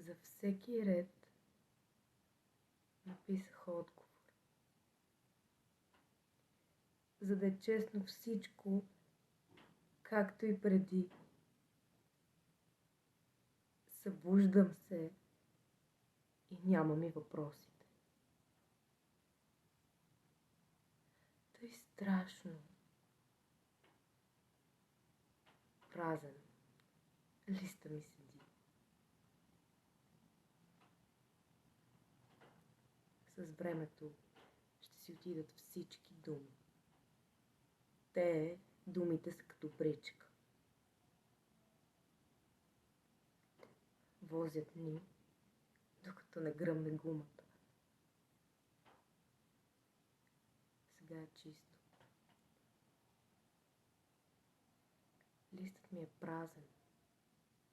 За всеки ред написах отговор. За да е честно всичко, както и преди. Събуждам се и нямам и въпросите. Тъй страшно. Празен. Листа ми седи. С времето ще си отидат всички думи. Думите са като бричка. Возят ни, докато не гръмне гумата. Сега е чисто. Листът ми е празен.